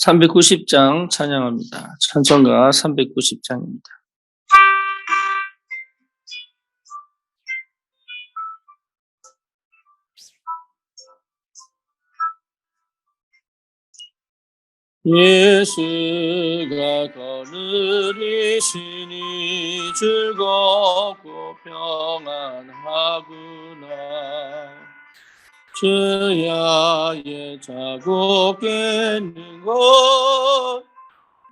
390장 찬양합니다. 찬송가 390장입니다. 예수가 거느리시니 즐겁고 평안하구나. 주야의 자고 깨는 것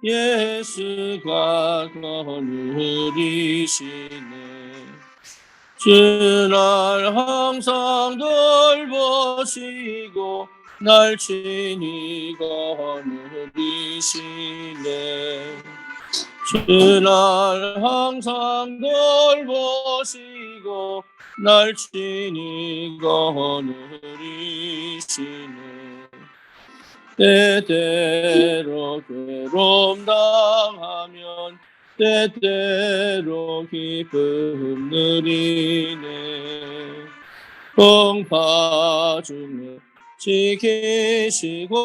예수가 거느리시네. 주날 항상 돌보시고 날 친히 거느리시네. 주날 항상 돌보시고 날 친히 거느리시네. 때때로 괴로움 당하면 때때로 기쁨 누리네. 풍파 중에 지키시고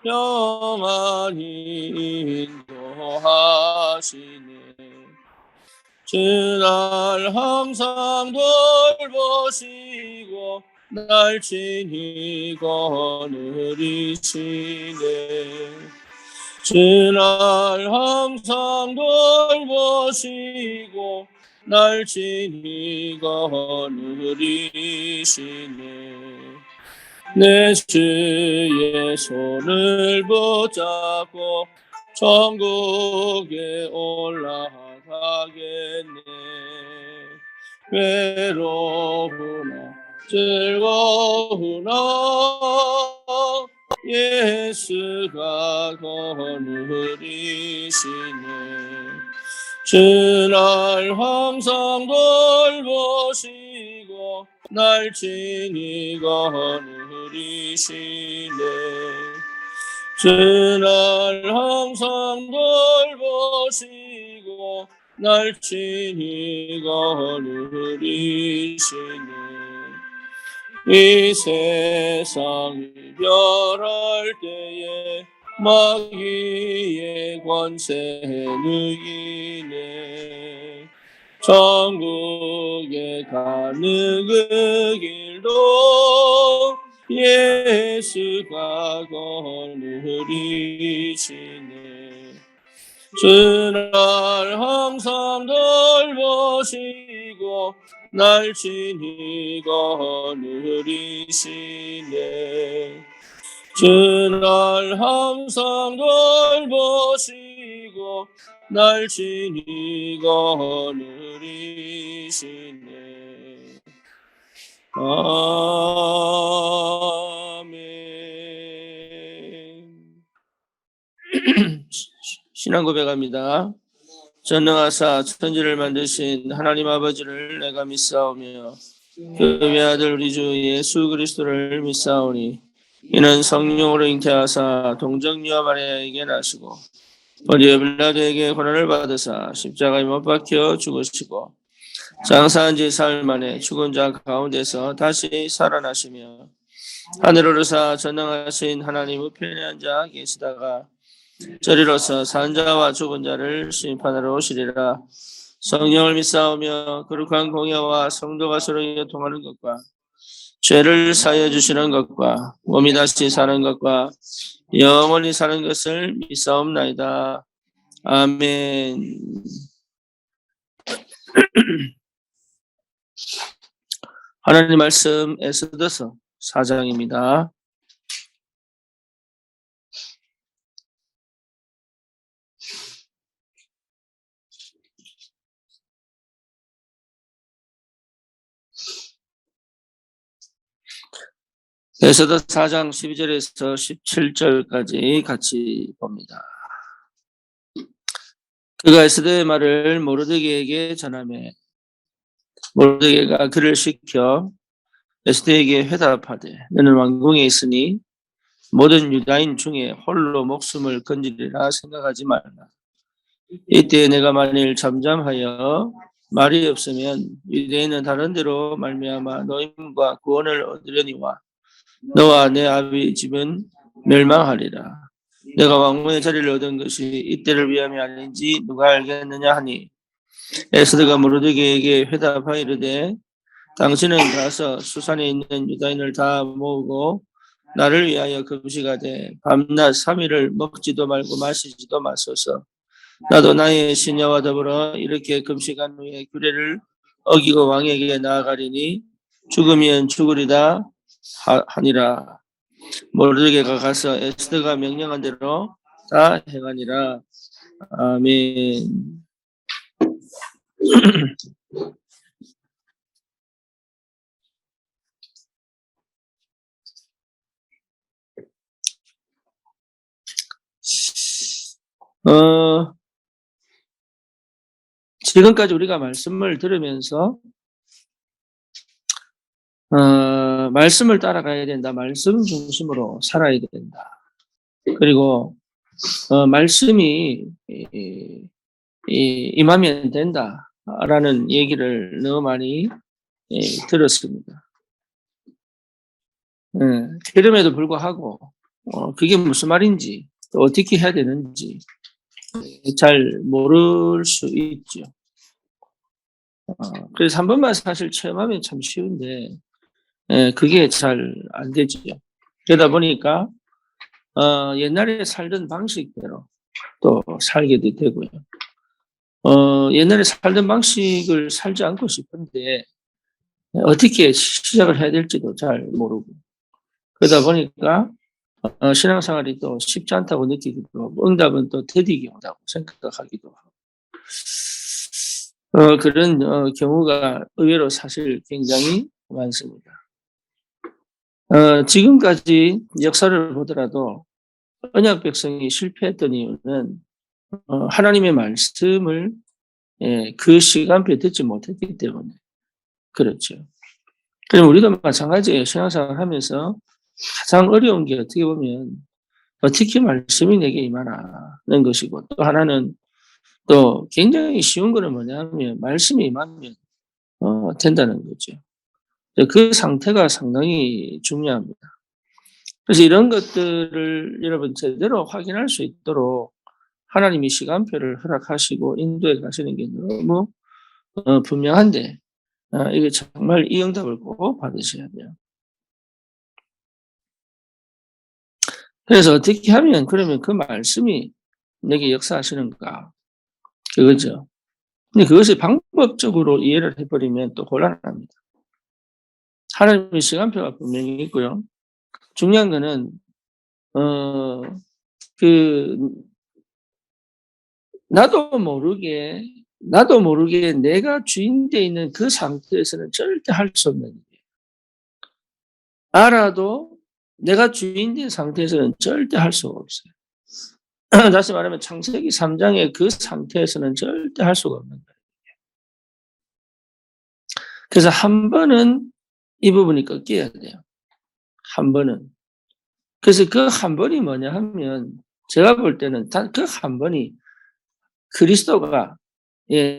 평안히 인도하시네. 주날 항상 돌보시고 날 친히 거느리시네. 주날 항상 돌보시고 날 친히 거느리시네. 내 주의 손을 붙잡고 천국에 올라가겠네. 외로우나 즐거우나 예수가 거느리시네. 주날 항상 돌보시고 날 친히 거느리시네. 주날 항상 돌보시고 날 친히 거느리시네. 이 세상 이별할 때에 마귀의 권세는 이기네. 천국에 가는 그 길도 예수가 거느리시네. 주날 항상 돌보시고 날 친히 거느리시네. 주날 항상 돌보시고 날 친히 거느리시네. 아멘. 신앙 고백합니다. 전능하사 천지를 만드신 하나님 아버지를 내가 믿사오며 그의 아들 우리 주 예수 그리스도를 믿사오니 이는 성령으로 잉태하사 동정녀 마리아에게 나시고 본디오 빌라도에게 고난을 받으사 십자가에 못 박혀 죽으시고 장사한 지 사흘 만에 죽은 자 가운데서 다시 살아나시며 하늘을 오르사 전능하신 하나님 우편에 앉아 계시다가 저리로서 산 자와 죽은 자를 심판하러 오시리라. 성령을 믿사오며 거룩한 공예와 성도가 서로 교통하는 것과 죄를 사하여 주시는 것과 몸이 다시 사는 것과 영원히 사는 것을 믿사옵나이다. 아멘. 하나님 말씀 에스더서 4장입니다. 에스더 4장 12절에서 17절까지 같이 봅니다. 그가 에스더의 말을 모르드게에게 전하매 모르드게가 그를 시켜 에스더에게 회답하되 너는 왕궁에 있으니 모든 유다인 중에 홀로 목숨을 건지리라 생각하지 말라. 이때 내가 만일 잠잠하여 말이 없으면 유대인은 다른 데로 말미암아 노임과 구원을 얻으려니와 너와 내 아비 집은 멸망하리라. 내가 왕궁의 자리를 얻은 것이 이때를 위함이 아닌지 누가 알겠느냐 하니 에스더가 모르드게에게 회답하이르되 당신은 가서 수산에 있는 유다인을 다 모으고 나를 위하여 금식하되 밤낮 3일을 먹지도 말고 마시지도 마소서. 나도 나의 시녀와 더불어 이렇게 금식한 후에 규례를 어기고 왕에게 나아가리니 죽으면 죽으리다 하니라. 모르드게가 가서 에스더가 명령한 대로 다 행하니라. 아멘. 지금까지 우리가 말씀을 들으면서 말씀을 따라가야 된다. 말씀 중심으로 살아야 된다. 그리고 말씀이 임하면 된다라는 얘기를 너무 많이 들었습니다. 그럼에도 불구하고 그게 무슨 말인지 또 어떻게 해야 되는지 잘 모를 수 있죠. 그래서 한 번만 사실 체험하면 참 쉬운데 그게 잘 안 되죠. 그러다 보니까 옛날에 살던 방식대로 또 살게 되고요. 옛날에 살던 방식을 살지 않고 싶은데 어떻게 시작을 해야 될지도 잘 모르고 그러다 보니까 신앙생활이 또 쉽지 않다고 느끼기도 하고 응답은 또 더디게 온다고 생각하기도 하고 그런 경우가 의외로 사실 굉장히 많습니다. 지금까지 역사를 보더라도 언약 백성이 실패했던 이유는 하나님의 말씀을 그 시간표에 듣지 못했기 때문에 그렇죠. 그럼 우리도 마찬가지예요. 신앙생활 하면서 가장 어려운 게 어떻게 보면 어떻게 말씀이 내게 임하나는 것이고 또 하나는 또 굉장히 쉬운 거는 뭐냐면 말씀이 임하면 된다는 거죠. 그 상태가 상당히 중요합니다. 그래서 이런 것들을 여러분 제대로 확인할 수 있도록 하나님이 시간표를 허락하시고 인도해 가시는 게 너무 분명한데 이게 정말 이 응답을 꼭 받으셔야 돼요. 그래서 어떻게 하면 그러면 그 말씀이 내게 역사하시는가 그거죠. 근데 그것을 방법적으로 이해를 해버리면 또 곤란합니다. 하나님의 시간표가 분명히 있고요. 중요한 거는 그 나도 모르게 내가 주인되어 있는 그 상태에서는 절대 할 수 없는 일이에요. 알아도 내가 주인된 상태에서는 절대 할 수가 없어요. 다시 말하면 창세기 3장의 그 상태에서는 절대 할 수가 없는 거예요. 그래서 한 번은 이 부분이 꺾여야 돼요. 한 번은. 그래서 그 한 번이 뭐냐 하면 제가 볼 때는 그 한 번이 그리스도가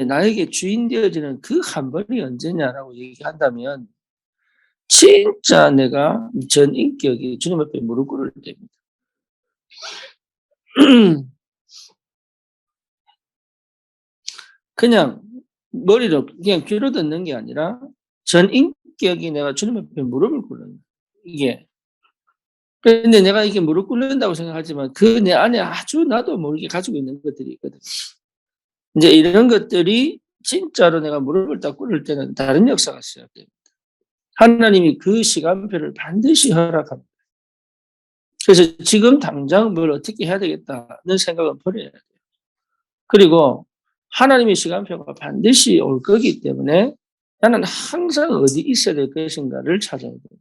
나에게 주인 되어지는 그 한 번이 언제냐라고 얘기한다면 진짜 내가 전 인격이 주님 앞에 무릎 꿇을 때입니다. 그냥 머리로 그냥 귀로 듣는 게 아니라 전 인격이 내가 주님 앞에 무릎을 꿇는 거예요. 이게. 그런데 내가 이게 무릎 꿇는다고 생각하지만 그 내 안에 아주 나도 모르게 가지고 있는 것들이 있거든요. 이제 이런 것들이 진짜로 내가 무릎을 딱 꿇을 때는 다른 역사가 있어야 돼요. 하나님이 그 시간표를 반드시 허락합니다. 그래서 지금 당장 뭘 어떻게 해야 되겠다는 생각은 버려야 돼요. 그리고 하나님의 시간표가 반드시 올 거기 때문에 나는 항상 어디 있어야 될 것인가를 찾아야 됩니다.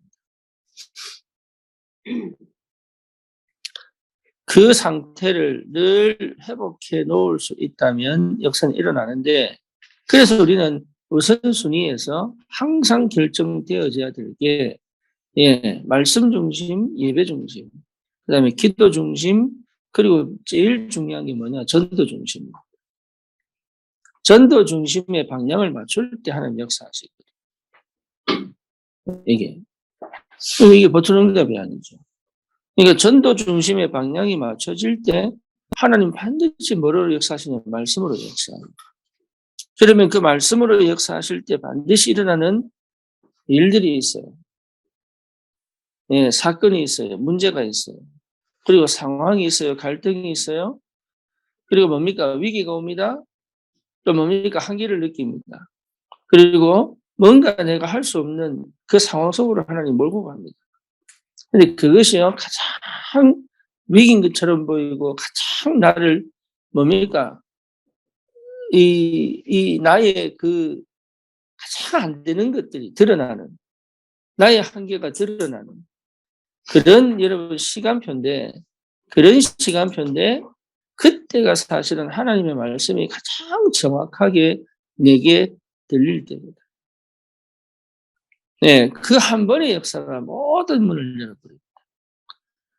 그 상태를 늘 회복해 놓을 수 있다면 역사는 일어나는데 그래서 우리는 우선순위에서 항상 결정되어져야 될 게 말씀 중심, 예배 중심, 그다음에 기도 중심, 그리고 제일 중요한 게 뭐냐? 전도 중심. 전도 중심의 방향을 맞출 때 하는 역사하시거든요. 이게 보통 응답이 아니죠. 그러니까 전도 중심의 방향이 맞춰질 때 하나님 반드시 뭐로 역사하시냐? 말씀으로 역사합니다. 그러면 그 말씀으로 역사하실 때 반드시 일어나는 일들이 있어요. 예, 사건이 있어요. 문제가 있어요. 그리고 상황이 있어요. 갈등이 있어요. 그리고 뭡니까? 위기가 옵니다. 또 뭡니까? 한계를 느낍니다. 그리고 뭔가 내가 할 수 없는 그 상황 속으로 하나님 몰고 갑니다. 근데 그것이요, 가장 위기인 것처럼 보이고 가장 나를 뭡니까? 이 나의 그 가장 안 되는 것들이 드러나는, 나의 한계가 드러나는 그런 여러분 시간표인데, 그런 시간표인데 그때가 사실은 하나님의 말씀이 가장 정확하게 내게 들릴 때입니다. 네, 그 한 번의 역사가 모든 문을 열어버립니다.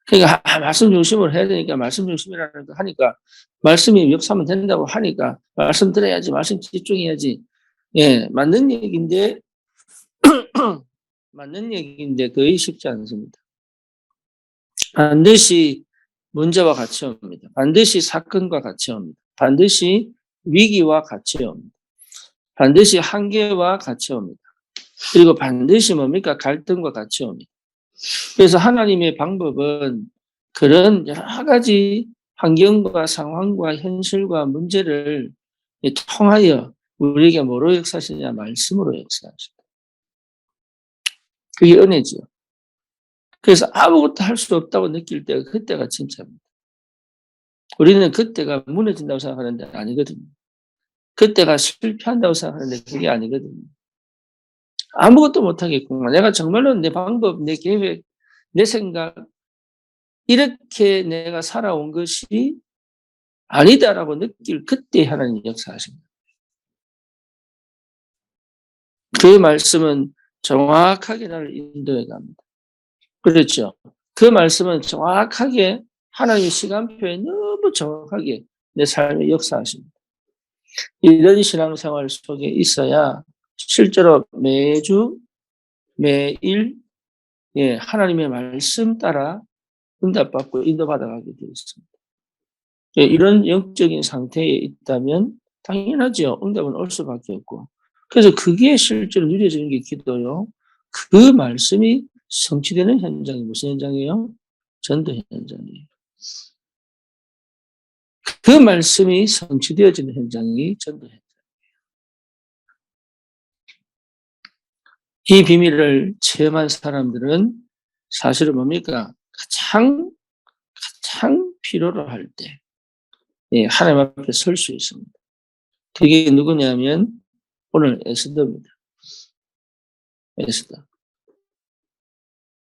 그러니까 말씀 중심으로 해야 되니까 말씀 중심이라는 거 하니까 말씀이 역사하면 된다고 하니까 말씀 들어야지, 말씀 집중해야지. 예, 맞는 얘기인데 맞는 얘기인데 거의 쉽지 않습니다. 반드시 문제와 같이 옵니다. 반드시 사건과 같이 옵니다. 반드시 위기와 같이 옵니다. 반드시 한계와 같이 옵니다. 그리고 반드시 뭡니까? 갈등과 같이 옵니다. 그래서 하나님의 방법은 그런 여러 가지 환경과 상황과 현실과 문제를 통하여 우리에게 뭐로 역사하시냐? 말씀으로 역사하십니다. 그게 은혜지요. 그래서 아무것도 할 수 없다고 느낄 때가 그때가 진짜입니다. 우리는 그때가 무너진다고 생각하는데 아니거든요. 그때가 실패한다고 생각하는데 그게 아니거든요. 아무것도 못하겠구나. 내가 정말로 내 방법, 내 계획, 내 생각 이렇게 내가 살아온 것이 아니다라고 느낄 그때 하나님 역사하십니다. 그 말씀은 정확하게 나를 인도해 갑니다. 그렇죠. 그 말씀은 정확하게 하나님의 시간표에 너무 정확하게 내 삶에 역사하십니다. 이런 신앙생활 속에 있어야 실제로 매주, 매일, 예, 하나님의 말씀 따라 응답받고 인도받아가게 되어 있습니다. 예, 이런 영적인 상태에 있다면 당연하죠. 응답은 올 수밖에 없고. 그래서 그게 실제로 누려지는 게 기도요. 그 말씀이 성취되는 현장이 무슨 현장이에요? 전도 현장이에요. 그 말씀이 성취되어지는 현장이 전도 현장. 이 비밀을 체험한 사람들은 사실은 뭡니까? 가장 필요로 할 때, 예, 하나님 앞에 설 수 있습니다. 그게 누구냐면 오늘 에스더입니다. 에스더.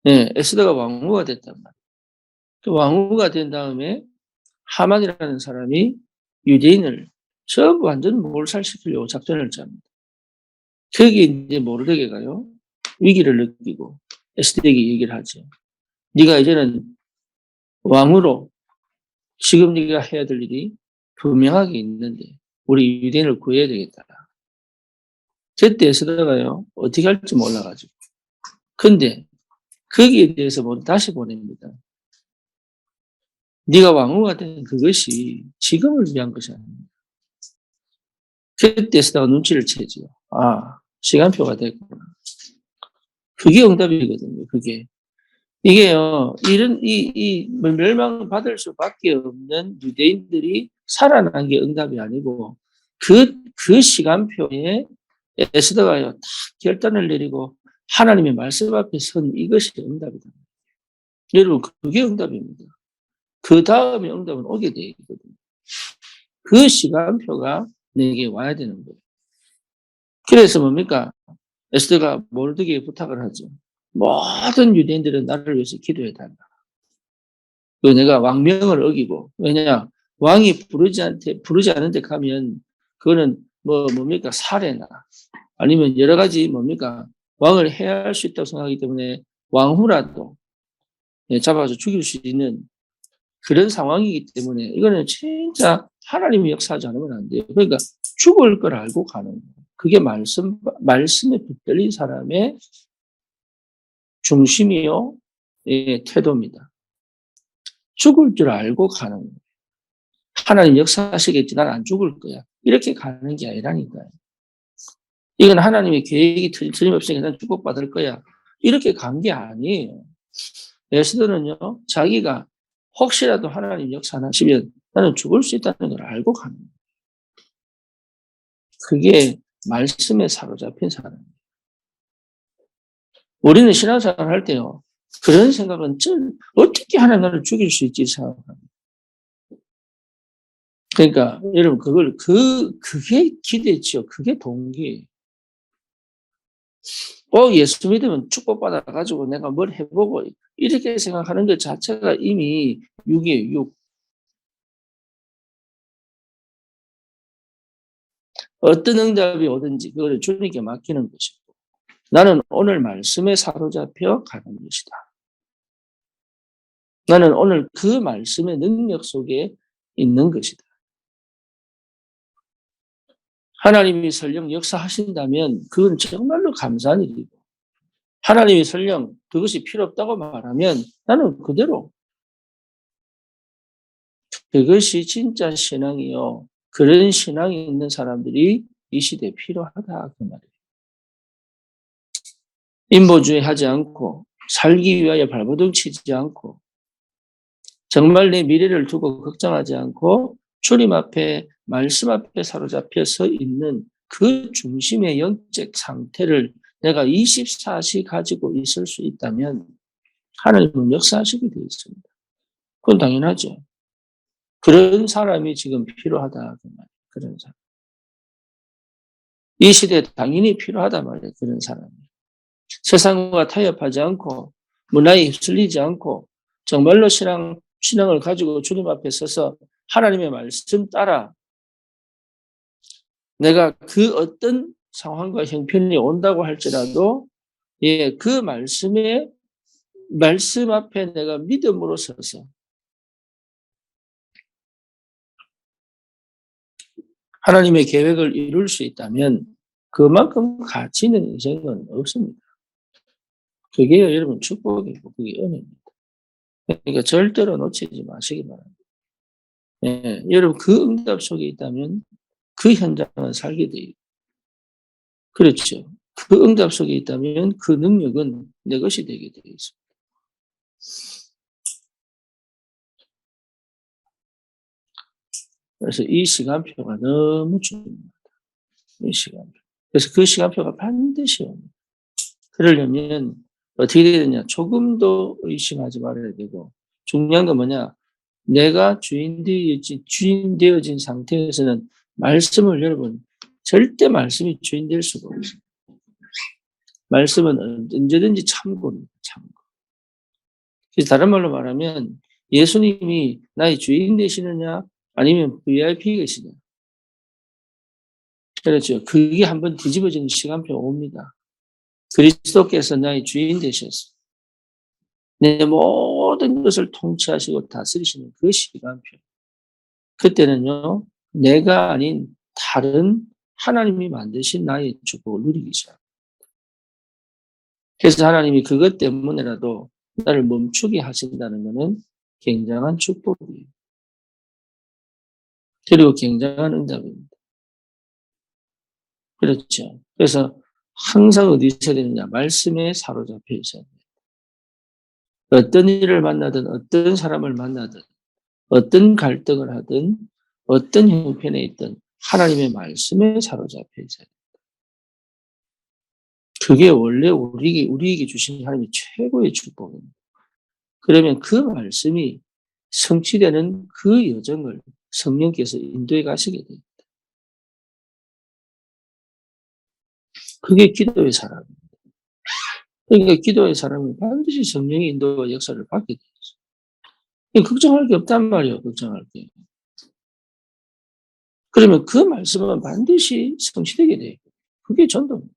예, 에스더가 왕후가 됐단 말이에요. 그 왕후가 된 다음에 하만이라는 사람이 유대인을 전부 완전 몰살시키려고 작전을 짭니다. 거기에 이제 모르드게가요, 위기를 느끼고 에스더에게 얘기를 하죠. 네가 이제는 왕으로 지금 네가 해야 될 일이 분명하게 있는데 우리 유대인을 구해야 되겠다. 그때 에스더가요, 어떻게 할지 몰라가지고. 근데 거기에 대해서 다시 보냅니다. 네가 왕후가 된 그것이 지금을 위한 것이 아닙니다. 그때 에스더가 눈치를 채지요. 아, 시간표가 됐구나. 그게 응답이거든요. 그게. 이게요, 멸망받을 수밖에 없는 유대인들이 살아난 게 응답이 아니고, 그 시간표에 에스더가요, 딱 결단을 내리고 하나님의 말씀 앞에 선 이것이 응답이다. 여러분, 그게 응답입니다. 그 다음에 응답은 오게 되어 있거든요. 그 시간표가 내게 와야 되는 거예요. 그래서 뭡니까? 에스더가 모르드게에 부탁을 하죠. 모든 유대인들은 나를 위해서 기도해 달라. 내가 왕명을 어기고, 왜냐, 왕이 부르지 않은데 가면, 그거는 뭡니까? 살해나, 아니면 여러 가지 뭡니까? 왕을 해할 수 있다고 생각하기 때문에 왕후라도 잡아서 죽일 수 있는 그런 상황이기 때문에 이거는 진짜 하나님이 역사하지 않으면 안 돼요. 그러니까 죽을 걸 알고 가는 거예요. 그게 말씀에 붙들린 사람의 중심이요, 예, 태도입니다. 죽을 줄 알고 가는 거예요. 하나님 역사하시겠지. 난 안 죽을 거야. 이렇게 가는 게 아니라니까요. 이건 하나님의 계획이 틀림없으니까 난 축복받을 거야. 이렇게 간 게 아니에요. 에스더는요, 자기가 혹시라도 하나님 역사하시면 나는 죽을 수 있다는 걸 알고 가는 거예요. 그게 말씀에 사로잡힌 사람이에요. 우리는 신앙생활 할 때요, 그런 생각은 어떻게 하나님 나를 죽일 수 있지 생각합니다. 그러니까 여러분 그게 기대죠. 그게 동기예요. 예수 믿으면 축복받아가지고 내가 뭘 해보고 이렇게 생각하는 것 자체가 이미 육이에요. 육. 어떤 응답이 오든지 그걸 주님께 맡기는 것이고 나는 오늘 말씀에 사로잡혀 가는 것이다. 나는 오늘 그 말씀의 능력 속에 있는 것이다. 하나님이 설령 역사하신다면 그건 정말로 감사한 일이고 하나님이 설령 그것이 필요 없다고 말하면 나는 그대로 그것이 진짜 신앙이요. 그런 신앙이 있는 사람들이 이 시대에 필요하다 그 말이에요. 인보주의하지 않고 살기 위하여 발버둥 치지 않고 정말 내 미래를 두고 걱정하지 않고 주님 앞에 말씀 앞에 사로잡혀 서 있는 그 중심의 영적 상태를 내가 24시 가지고 있을 수 있다면 하나님은 역사하시게 되어 있습니다. 그건 당연하죠. 그런 사람이 지금 필요하다 그 말이에요. 그런 사람. 이 시대에 당연히 필요하다 말이에요. 그런 사람이. 세상과 타협하지 않고 문화에 휩쓸리지 않고 정말로 신앙을 가지고 주님 앞에 서서 하나님의 말씀 따라 내가 그 어떤 상황과 형편이 온다고 할지라도 그 말씀 앞에 내가 믿음으로 서서 하나님의 계획을 이룰 수 있다면 그만큼 가치 있는 인생은 없습니다. 그게 여러분 축복이고 그게 은혜입니다. 그러니까 절대로 놓치지 마시기 바랍니다. 여러분 그 응답 속에 있다면 그 현장을 살게 돼요. 그렇죠. 그 응답 속에 있다면 그 능력은 내 것이 되게 되어 있습니다. 그래서 이 시간표가 너무 중요합니다. 이 시간표. 그래서 그 시간표가 반드시 옵니다. 그러려면 어떻게 해야 되냐? 조금도 의심하지 말아야 되고 중요한 건 뭐냐? 내가 주인 되어진 상태에서는 말씀을 여러분 절대 말씀이 주인 될 수가 없어요. 말씀은 언제든지 참고입니다. 참고. 그래서 다른 말로 말하면 예수님이 나의 주인 되시느냐 아니면 VIP 계시냐. 그렇죠. 그게 한번 뒤집어지는 시간표가 옵니다. 그리스도께서 나의 주인 되셨어. 내 모든 것을 통치하시고 다스리시는 그 시간표. 그때는요, 내가 아닌 다른 하나님이 만드신 나의 축복을 누리기 시작합니다. 그래서 하나님이 그것 때문에라도 나를 멈추게 하신다는 것은 굉장한 축복이에요. 그리고 굉장한 응답입니다. 그렇죠. 그래서 항상 어디 있어야 되느냐? 말씀에 사로잡혀 있어야 돼요. 어떤 일을 만나든 어떤 사람을 만나든 어떤 갈등을 하든 어떤 형편에 있든 하나님의 말씀에 사로잡혀 있어야 돼요. 그게 원래 우리에게 주신 하나님의 최고의 축복입니다. 그러면 그 말씀이 성취되는 그 여정을 성령께서 인도해 가시게 됩니다. 그게 기도의 사람입니다. 그러니까 기도의 사람은 반드시 성령의 인도와 역사를 받게 되죠. 걱정할 게 없단 말이에요. 걱정할 게. 그러면 그 말씀은 반드시 성취되게 돼요. 그게 전도입니다.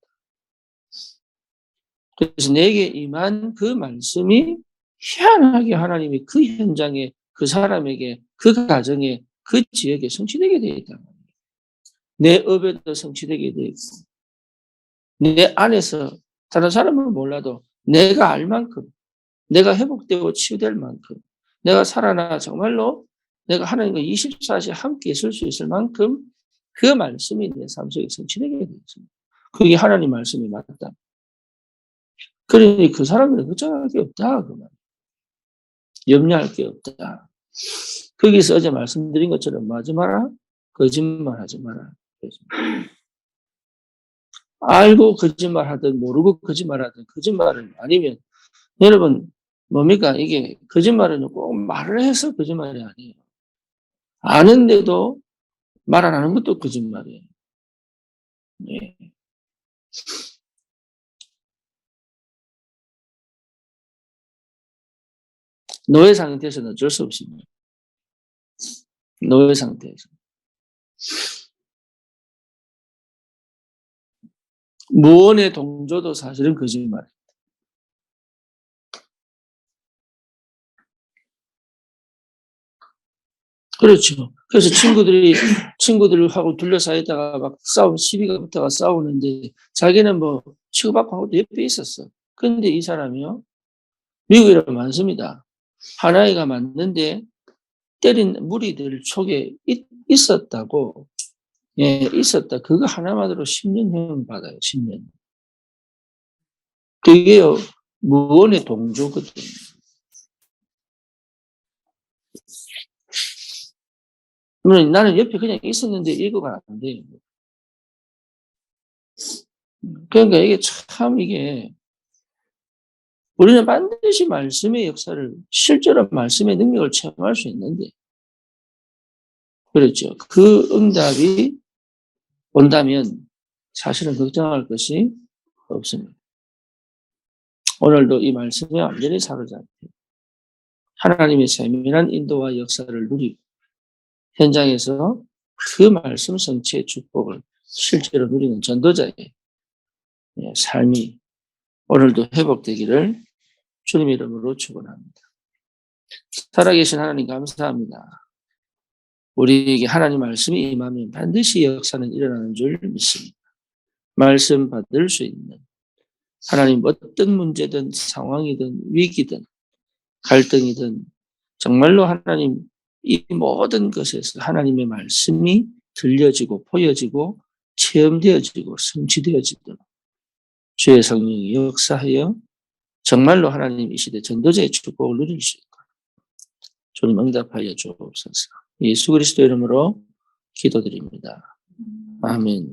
그래서 내게 임한 그 말씀이 희한하게 하나님이 그 현장에 그 사람에게 그 가정에 그 지역에 성취되게 되어 있단 말이에요. 내 업에도 성취되게 되어 있고 내 안에서 다른 사람은 몰라도 내가 알 만큼 내가 회복되고 치유될 만큼 내가 살아나 정말로 내가 하나님과 24시간 함께 있을 수 있을 만큼 그 말씀이 내 삶 속에 성취되게 되었습니다. 그게 하나님 말씀이 맞다. 그러니 그 사람들은 걱정할 게 없다. 그 말. 염려할 게 없다. 거기서 어제 말씀드린 것처럼 뭐 하지 마라? 거짓말 하지 마라. 알고 거짓말 하든 모르고 거짓말 하든 거짓말은 아니면 여러분 뭡니까? 이게 거짓말은 꼭 말을 해서 거짓말이 아니에요. 아는데도 말 안 하는 것도 거짓말이에요. 네. 노예 상태에서는 어쩔 수 없습니다. 노예 상태에서. 무언의 동조도 사실은 거짓말이에요. 그렇죠. 그래서 친구들하고 둘러싸였다가 막 시비가 붙다가 싸우는데 자기는 뭐 치고받고 하고 옆에 있었어. 그런데 이 사람이요. 미국이라면 많습니다. 하나이가 맞는데 때린 무리들 속에 있었다고. 예, 있었다. 그거 하나만으로 10년형 받아요. 10년. 그게요. 무언의 동조거든요. 나는 옆에 그냥 있었는데 이거가 안 돼요. 그러니까 이게 우리는 반드시 말씀의 역사를 실제로 말씀의 능력을 체험할 수 있는데 그렇죠. 그 응답이 온다면 사실은 걱정할 것이 없습니다. 오늘도 이 말씀에 완전히 사로잡혀 하나님의 세밀한 인도와 역사를 누리고 현장에서 그 말씀 성취의 축복을 실제로 누리는 전도자의 삶이 오늘도 회복되기를 주님 이름으로 축원합니다. 살아계신 하나님 감사합니다. 우리에게 하나님 말씀이 임하면 반드시 역사는 일어나는 줄 믿습니다. 말씀 받을 수 있는 하나님 어떤 문제든 상황이든 위기든 갈등이든 정말로 하나님 이 모든 것에서 하나님의 말씀이 들려지고 보여지고 체험되어지고 성취되어지도록 주의 성령이 역사하여 정말로 하나님 이 시대 전도자의 축복을 누릴 수 있고 주님 응답하여 주옵소서. 예수 그리스도 이름으로 기도드립니다. 아멘.